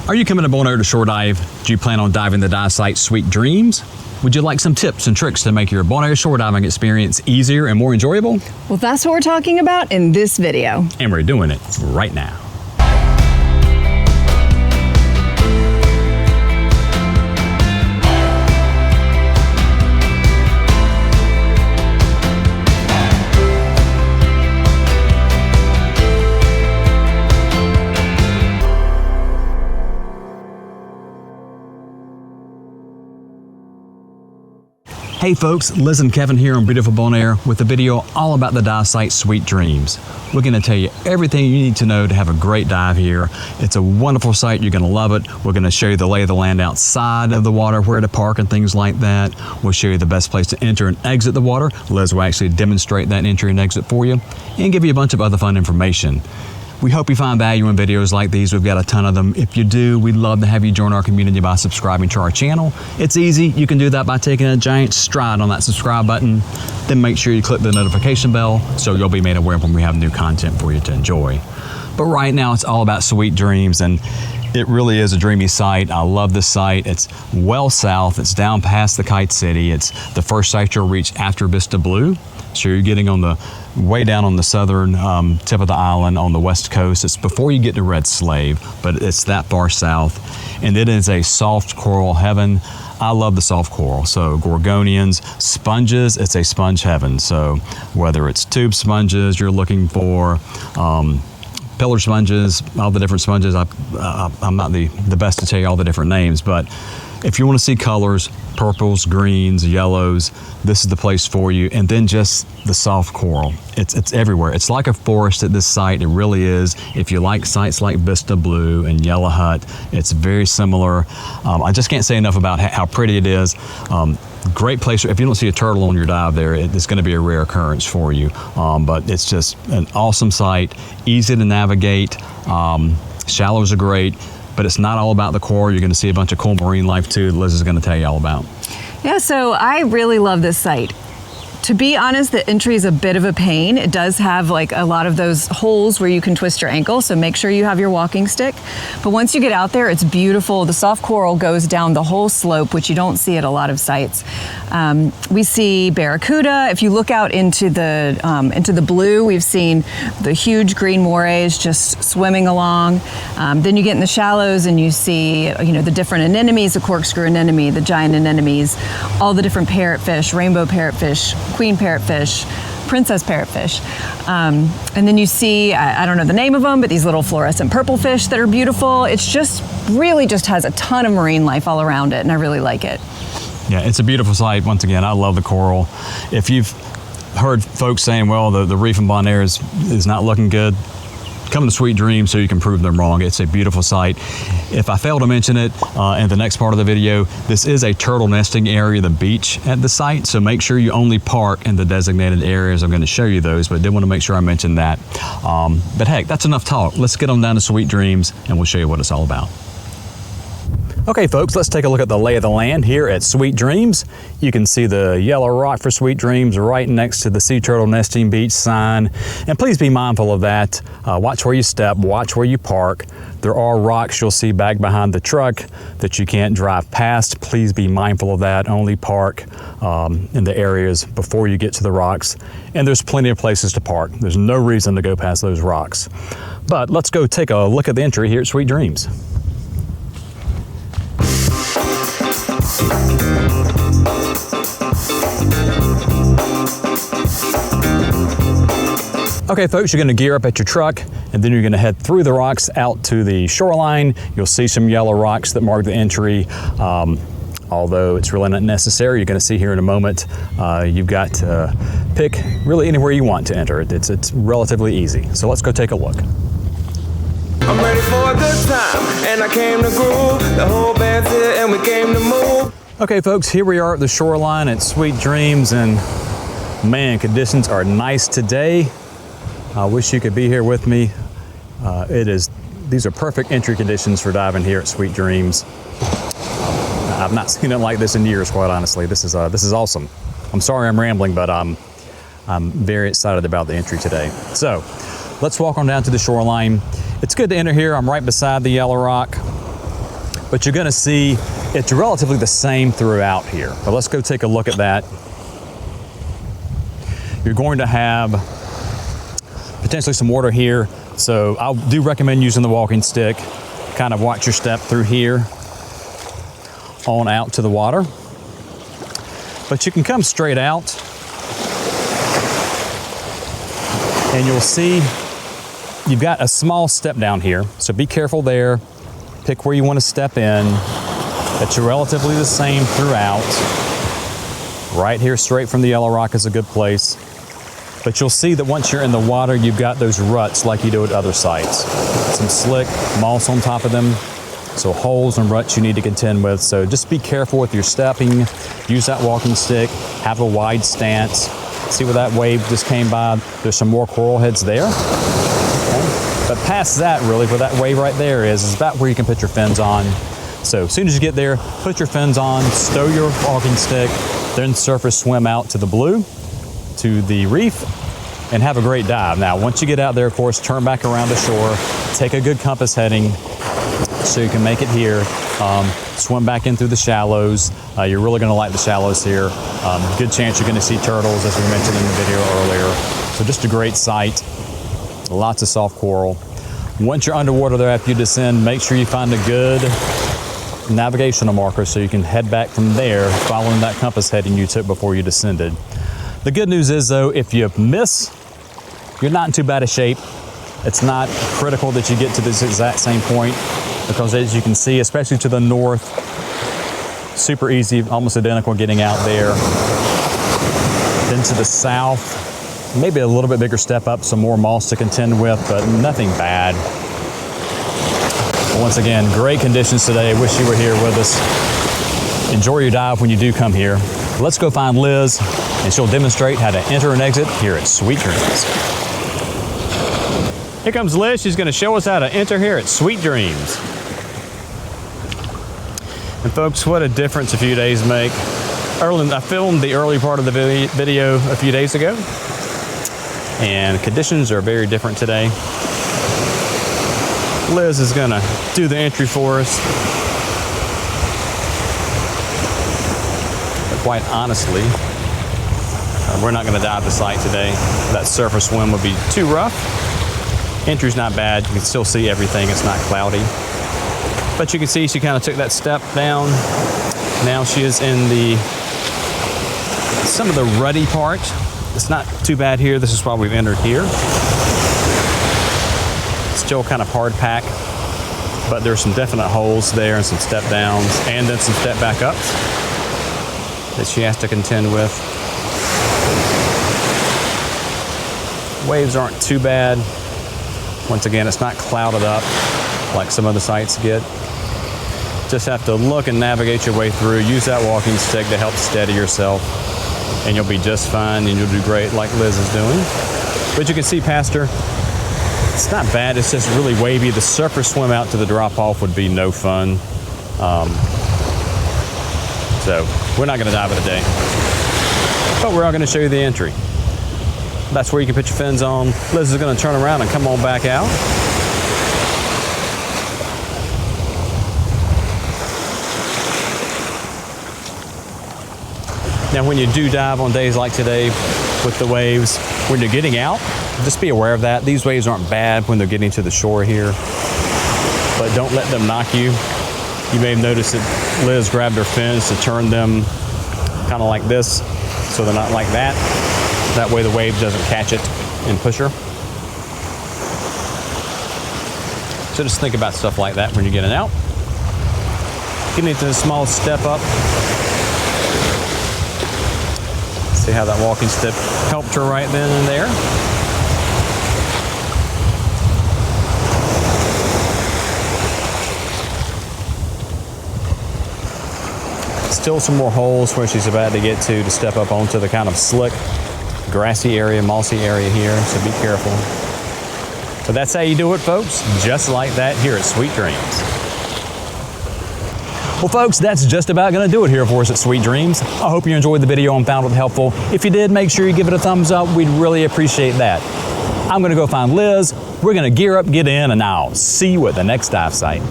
Are you coming to Bonaire to shore dive? Do you plan on diving the dive site Sweet Dreams? Would you like some tips and tricks to make your Bonaire shore diving experience easier and more enjoyable? Well, that's what we're talking about in this video. And we're doing it right now. Hey folks, Liz and Kevin here on beautiful Bonaire with a video all about the dive site Sweet Dreams. We're going to tell you everything you need to know to have a great dive here. It's a wonderful site, you're going to love it. We're going to show you the lay of the land outside of the water, where to park and things like that. We'll show you the best place to enter and exit the water. Liz will actually demonstrate that entry and exit for you and give you a bunch of other fun information. We hope you find value in videos like these. We've got a ton of them. If you do, we'd love to have you join our community by subscribing to our channel. It's easy. You can do that by taking a giant stride on that subscribe button. Then make sure you click the notification bell so you'll be made aware when we have new content for you to enjoy. But right now, it's all about Sweet Dreams, and it really is a dreamy site. I love this site. It's well south. It's down past the Kite City. It's the first site you'll reach after Vista Blue. So you're getting on the way down on the southern tip of the island on the west coast. It's before you get to Red Slave, but it's that far south. And it is a soft coral heaven. I love the soft coral. So Gorgonians, sponges, it's a sponge heaven. So whether it's tube sponges you're looking for, pillar sponges, all the different sponges. I'm not the best to tell you all the different names, but if you want to see colors, purples, greens, yellows, this is the place for you. And then just the soft coral. It's everywhere. It's like a forest at this site. It really is. If you like sites like Vista Blue and Yellow Hut, it's very similar. I just can't say enough about how pretty it is. Great place. If you don't see a turtle on your dive there, it's going to be a rare occurrence for you. But it's just an awesome site, easy to navigate. Shallows are great. But it's not all about the coral. You're going to see a bunch of cool marine life too that Liz is going to tell you all about. Yeah, so I really love this site. To be honest, the entry is a bit of a pain. It does have like a lot of those holes where you can twist your ankle, so make sure you have your walking stick. But once you get out there, it's beautiful. The soft coral goes down the whole slope, which you don't see at a lot of sites. We see barracuda. If you look out into the blue, we've seen the huge green morays just swimming along. Then you get in the shallows and you see, the different anemones, the corkscrew anemone, the giant anemones, all the different parrotfish, rainbow parrotfish, queen parrotfish, princess parrotfish. And then you see, I don't know the name of them, but these little fluorescent purple fish that are beautiful. It's just really just has a ton of marine life all around it, and I really like it. Yeah, it's a beautiful site. Once again, I love the coral. If you've heard folks saying, well, the reef in Bonaire is not looking good, come to Sweet Dreams so you can prove them wrong. It's a beautiful site. If I fail to mention it in the next part of the video, this is a turtle nesting area, the beach at the site, so make sure you only park in the designated areas. I'm going to show you those, but I did want to make sure I mentioned that. But heck, that's enough talk. Let's get on down to Sweet Dreams and we'll show you what it's all about. Okay folks, let's take a look at the lay of the land here at Sweet Dreams. You can see the yellow rock for Sweet Dreams right next to the Sea Turtle Nesting Beach sign. And please be mindful of that. Watch where you step, watch where you park. There are rocks you'll see back behind the truck that you can't drive past. Please be mindful of that. Only park in the areas before you get to the rocks. And there's plenty of places to park. There's no reason to go past those rocks. But let's go take a look at the entry here at Sweet Dreams. Okay folks, you're going to gear up at your truck and then you're going to head through the rocks out to the shoreline. You'll see some yellow rocks that mark the entry. Although it's really not necessary, you're going to see here in a moment, you've got to pick really anywhere you want to enter. It's relatively easy. So let's go take a look. I'm ready for a good time, and I came to groove. The whole band's here, and we came to move. Okay, folks, here we are at the shoreline at Sweet Dreams, and man, conditions are nice today. I wish you could be here with me. These are perfect entry conditions for diving here at Sweet Dreams. I've not seen it like this in years, quite honestly. This is awesome. I'm sorry I'm rambling, but I'm very excited about the entry today. So let's walk on down to the shoreline. It's good to enter here. I'm right beside the yellow rock. but you're gonna see it's relatively the same throughout here. But let's go take a look at that. You're going to have potentially some water here, so I do recommend using the walking stick. Kind of watch your step through here on out to the water. But you can come straight out and you'll see you've got a small step down here, so be careful there. Pick where you want to step in. It's relatively the same throughout. Right here, straight from the yellow rock is a good place. But you'll see that once you're in the water, you've got those ruts like you do at other sites. Some slick moss on top of them. So holes and ruts you need to contend with. So just be careful with your stepping. Use that walking stick. Have a wide stance. See where that wave just came by? There's some more coral heads there. Okay. But past that, really, where that wave right there is about where you can put your fins on. So as soon as you get there, put your fins on, stow your walking stick, then surface swim out to the blue, to the reef, and have a great dive. Now, once you get out there, of course, turn back around the shore, take a good compass heading so you can make it here. Swim back in through the shallows. You're really gonna like the shallows here. Good chance you're gonna see turtles, as we mentioned in the video earlier. So just a great site. Lots of soft coral. Once you're underwater there after you descend, make sure you find a good navigational marker so you can head back from there following that compass heading you took before you descended. The good news is though, if you miss, you're not in too bad a shape. It's not critical that you get to this exact same point, because as you can see, especially to the north, super easy, almost identical getting out there. Then to the south, maybe a little bit bigger step up, some more moss to contend with, but nothing bad. But once again, great conditions today. Wish you were here with us. Enjoy your dive when you do come here. Let's go find Liz, and she'll demonstrate how to enter and exit here at Sweet Dreams. Here comes Liz. She's going to show us how to enter here at Sweet Dreams. And folks, what a difference a few days make. I filmed the early part of the video a few days ago, and conditions are very different today. Liz is going to do the entry for us. But quite honestly, we're not going to dive the site today. That surface swim would be too rough. Entry's not bad. You can still see everything. It's not cloudy. But you can see she kind of took that step down. Now she is in some of the ruddy part. It's not too bad here. This is why we've entered here. Still kind of hard pack, but there's some definite holes there and some step downs and then some step back ups that she has to contend with. Waves aren't too bad. Once again, it's not clouded up like some other sites get. Just have to look and navigate your way through. Use that walking stick to help steady yourself, and you'll be just fine, and you'll do great like Liz is doing. But you can see past her, it's not bad. It's just really wavy. The surface swim out to the drop off would be no fun. So we're not going to dive it today, but we're all going to show you the entry. That's where you can put your fins on. Liz is going to turn around and come on back out. Now, when you do dive on days like today with the waves, when you're getting out, just be aware of that. These waves aren't bad when they're getting to the shore here, but don't let them knock you. You may have noticed that Liz grabbed her fins to turn them kind of like this, so they're not like that. That way the wave doesn't catch it and push her. So just think about stuff like that when you're getting out. Getting into a small step up. See how that walking step helped her right then and there. Still some more holes where she's about to get to step up onto the kind of slick, grassy area, mossy area here, so be careful. But that's how you do it, folks, just like that here at Sweet Dreams. Well, folks, that's just about going to do it here for us at Sweet Dreams. I hope you enjoyed the video and found it helpful. If you did, make sure you give it a thumbs up. We'd really appreciate that. I'm going to go find Liz. We're going to gear up, get in, and I'll see you at the next dive site.